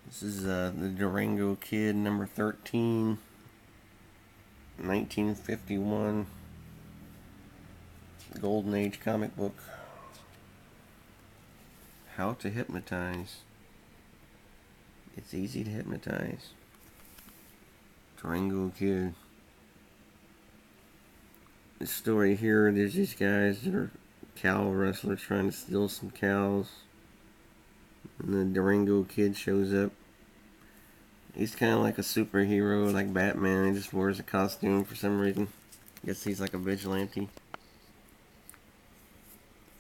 This is the Durango Kid, number 13, 1951, Golden Age comic book. How to hypnotize. It's easy to hypnotize. Durango Kid. This story here, there's these guys that are cow wrestlers trying to steal some cows. And the Durango Kid shows up. He's kind of like a superhero, like Batman. He just wears a costume for some reason. Guess he's like a vigilante.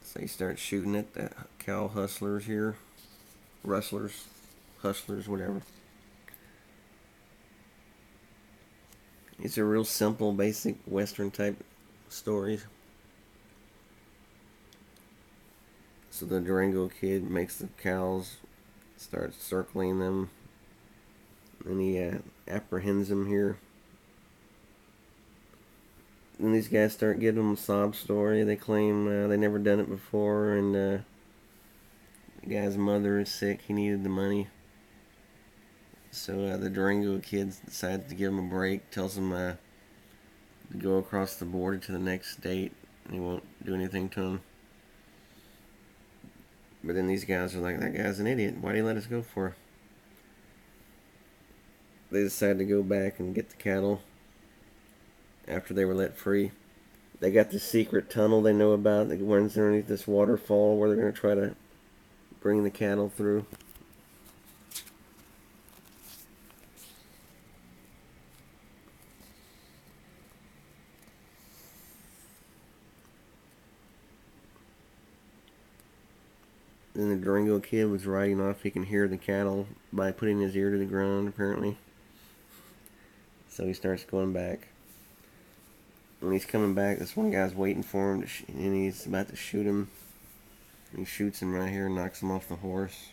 So he starts shooting at the cow hustlers here. Rustlers, hustlers, whatever. It's a real simple, basic Western type story. So the Durango Kid makes the cows, starts circling them, and he apprehends them here. And these guys start giving them a sob story. They claim they never done it before, and the guy's mother is sick. He needed the money. So the Durango Kid decides to give him a break, tells him to go across the border to the next state, and he won't do anything to him. But then these guys are like, that guy's an idiot. Why did he let us go for? They decide to go back and get the cattle after they were let free. They got this secret tunnel they know about that runs underneath this waterfall where they're going to try to bring the cattle through. Then the Durango Kid was riding off. He can hear the cattle by putting his ear to the ground, apparently. So he starts going back. When he's coming back, this one guy's waiting for him, and he's about to shoot him. He shoots him right here and knocks him off the horse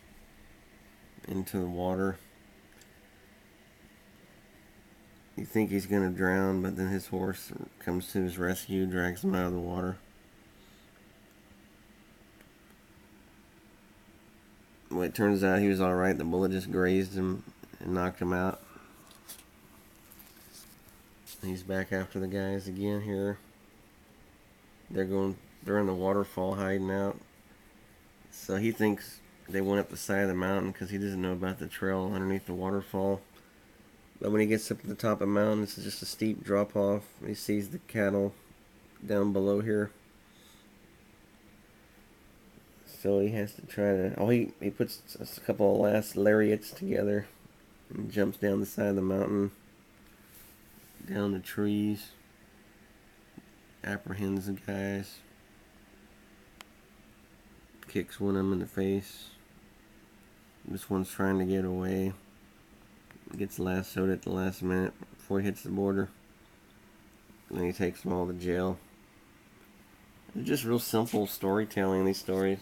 into the water. You think he's going to drown, but then his horse comes to his rescue, drags him out of the water. Well, it turns out he was alright. The bullet just grazed him and knocked him out. He's back after the guys again here. They're in the waterfall hiding out. So he thinks they went up the side of the mountain because he doesn't know about the trail underneath the waterfall. But when he gets up to the top of the mountain, it's just a steep drop off. He sees the cattle down below here. So he has to try to... he puts a couple of last lariats together and jumps down the side of the mountain, down the trees, apprehends the guys, kicks one of them in the face. This one's trying to get away, gets lassoed at the last minute before he hits the border. And then he takes them all to jail. It's just real simple storytelling, these stories.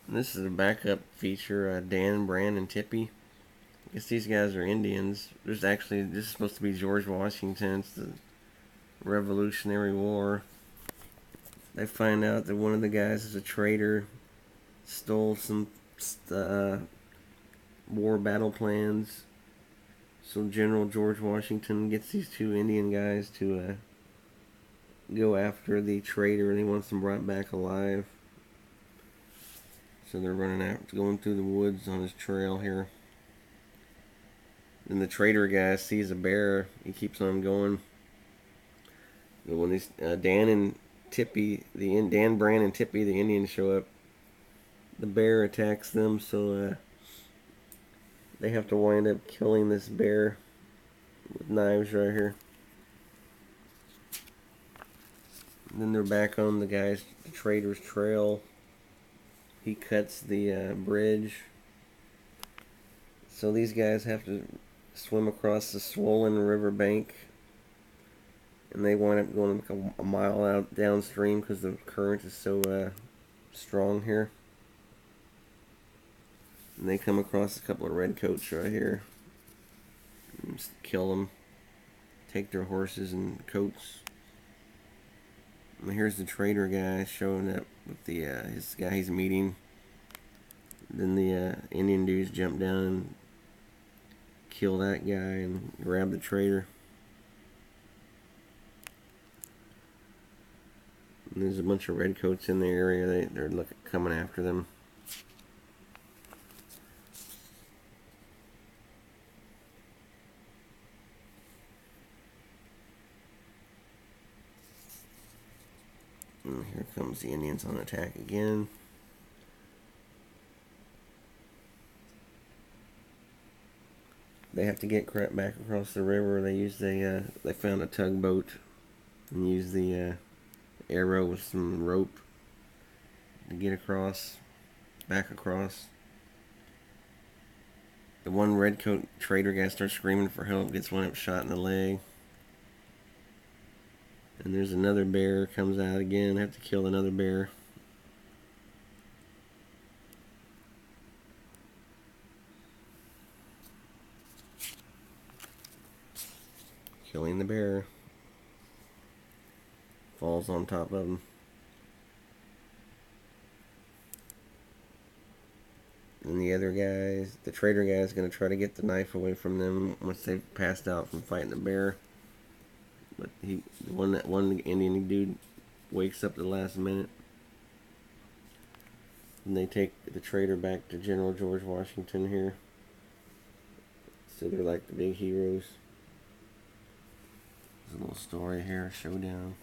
And this is a backup feature, Dan, Brand, and Tippy. I guess these guys are Indians. This is supposed to be George Washington. It's the Revolutionary War. They find out that one of the guys is a traitor, stole some war battle plans. So General George Washington gets these two Indian guys to go after the traitor, and he wants them brought back alive. So they're going through the woods on his trail here. Then the traitor guy sees a bear. He keeps on going. But when these Dan and Tippy, Dan, Brand, and Tippy, the Indians show up, the bear attacks them. So they have to wind up killing this bear with knives right here. And then they're back on the traitor's trail. He cuts the bridge. So these guys have to swim across the swollen riverbank. And they wind up going like a mile out downstream because the current is so strong here. And they come across a couple of redcoats right here. Just kill them. Take their horses and coats. And here's the trader guy showing up with his guy he's meeting. Then the Indian dudes jump down and kill that guy and grab the traitor. And there's a bunch of redcoats in the area. They're coming after them. And here comes the Indians on attack again. They have to get back across the river. They found a tugboat and used the arrow with some rope to get back across. The one redcoat trader guy starts screaming for help, gets one up shot in the leg. And there's another bear comes out again. They have to kill another bear. Killing the bear. Falls on top of him. And the other guys, the trader guy is going to try to get the knife away from them once they've passed out from fighting the bear. But one Indian dude wakes up at the last minute. And they take the trader back to General George Washington here. So they're like the big heroes. There's a little story here, showdown.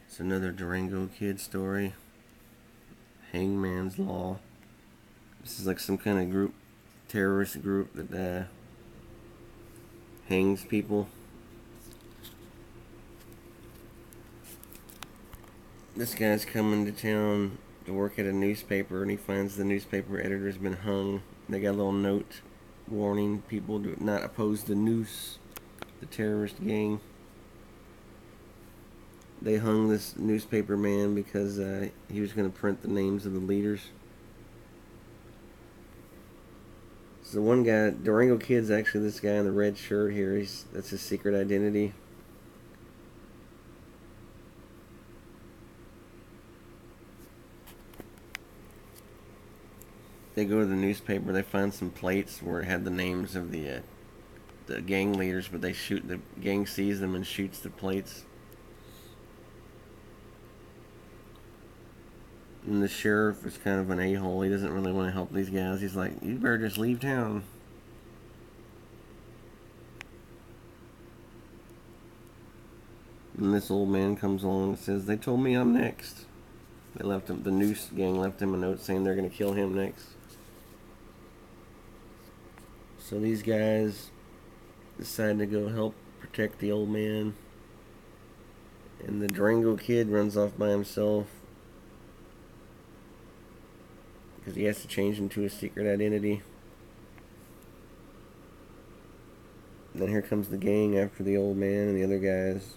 It's another Durango kid story. Hangman's Law. This is like some kind of group, terrorist group that hangs people. This guy's coming to town to work at a newspaper, and he finds the newspaper editor's been hung. They got a little note warning people to not oppose the noose, the terrorist gang. They hung this newspaper man because he was going to print the names of the leaders. So one guy, Durango Kid's actually this guy in the red shirt here. That's his secret identity. They go to the newspaper. They find some plates where it had the names of the gang leaders, but the gang sees them and shoots the plates. And the sheriff is kind of an a-hole. He doesn't really want to help these guys. He's like, you better just leave town. And this old man comes along and says, they told me I'm next. They left him, the noose gang left him a note saying they're going to kill him next. So these guys decide to go help protect the old man. And the Durango Kid runs off by himself because he has to change into a secret identity. And then here comes the gang after the old man and the other guys.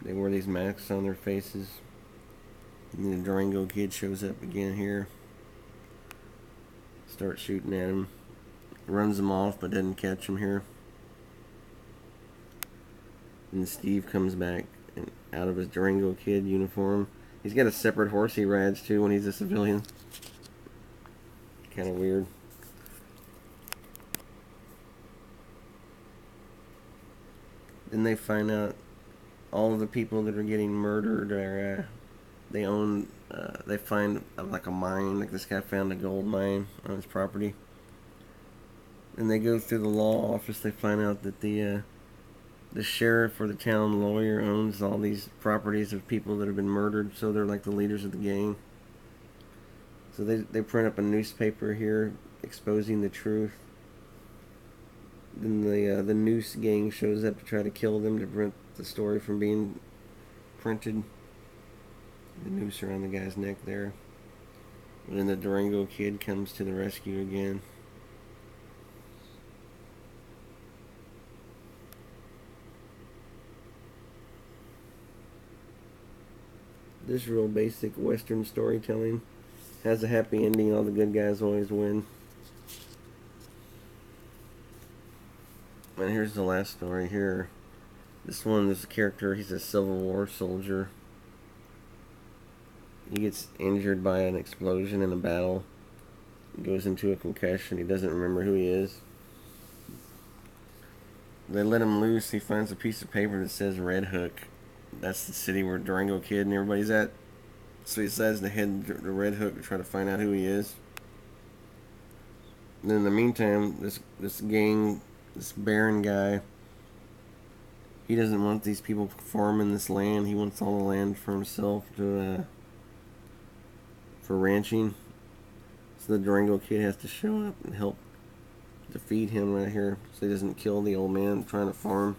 They wear these masks on their faces. And the Durango Kid shows up again here. Starts shooting at him. Runs them off but doesn't catch him here. And Steve comes back out of his Durango Kid uniform. He's got a separate horse he rides too when he's a civilian. Kind of weird. Then they find out all of the people that are getting murdered are they find like a mine. Like this guy found a gold mine on his property. And they go through the law office. They find out that the sheriff or the town lawyer owns all these properties of people that have been murdered, so they're like the leaders of the gang. So they print up a newspaper here exposing the truth. Then the noose gang shows up to try to kill them to prevent the story from being printed. The noose around the guy's neck there. And then the Durango Kid comes to the rescue again. This real basic Western storytelling has a happy ending. All the good guys always win. And here's the last story here. This one, this character, he's a Civil War soldier. He gets injured by an explosion in a battle. He goes into a concussion. He doesn't remember who he is. They let him loose. He finds a piece of paper that says Red Hook. That's the city where Durango Kid and everybody's at. So he decides to head to Red Hook to try to find out who he is. And in the meantime, this gang, this Baron guy, he doesn't want these people farming this land. He wants all the land for himself for ranching. So the Durango Kid has to show up and help defeat him right here, so he doesn't kill the old man trying to farm.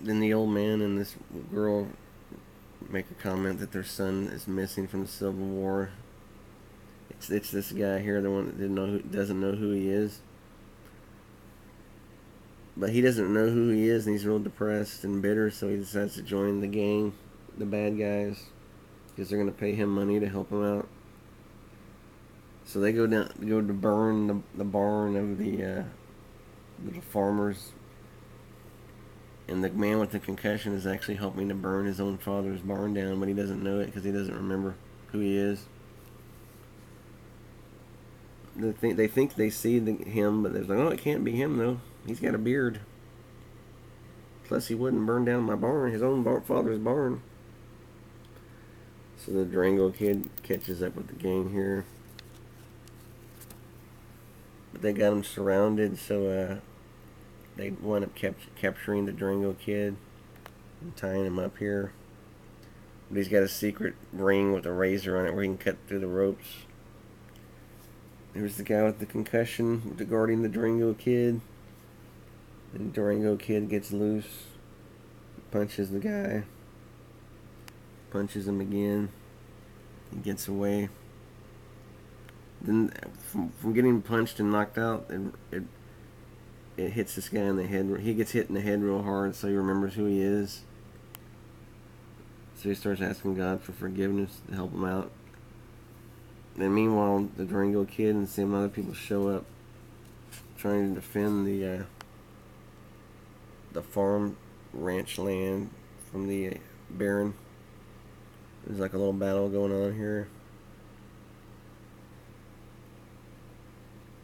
Then the old man and this girl make a comment that their son is missing from the Civil War. It's this guy here, the one that doesn't know who he is. But he doesn't know who he is, and he's real depressed and bitter, so he decides to join the gang, the bad guys, because they're going to pay him money to help him out. So they go to burn the barn of the farmers, and the man with the concussion is actually helping to burn his own father's barn down, but he doesn't know it because he doesn't remember who he is. They think they see him, but they're like, oh, it can't be him though. He's got a beard. Plus, he wouldn't burn down my barn, his own father's barn. So the Durango Kid catches up with the gang here. But they got him surrounded, so they wind up capturing the Durango Kid and tying him up here. But he's got a secret ring with a razor on it where he can cut through the ropes. Here's the guy with the concussion guarding the Durango Kid. The Durango Kid gets loose, punches the guy, punches him again, he gets away. Then from getting punched and knocked out, it hits this guy in the head. He gets hit in the head real hard, so he remembers who he is. So he starts asking God for forgiveness to help him out. And meanwhile, the Durango Kid and some other people show up trying to defend the farm ranch land from the Baron. There's like a little battle going on here.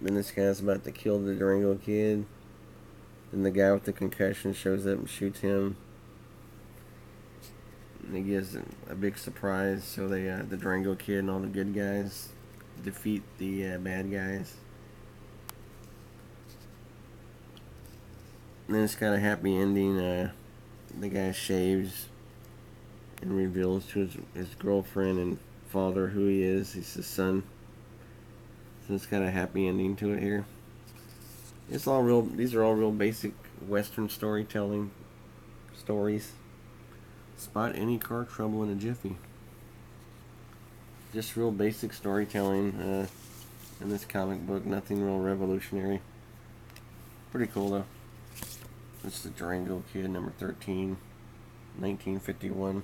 Then this guy's about to kill the Durango Kid. Then the guy with the concussion shows up and shoots him. And he gives a big surprise, so the Durango Kid and all the good guys defeat the bad guys. And then it's got a happy ending. The guy shaves and reveals to his girlfriend and father who he is. He's his son. So it's got a happy ending to it here. It's all real. These are all real basic Western storytelling stories. Spot any car trouble in a jiffy. Just real basic storytelling in this comic book. Nothing real revolutionary. Pretty cool though. It's the Durango Kid, number 13, 1951.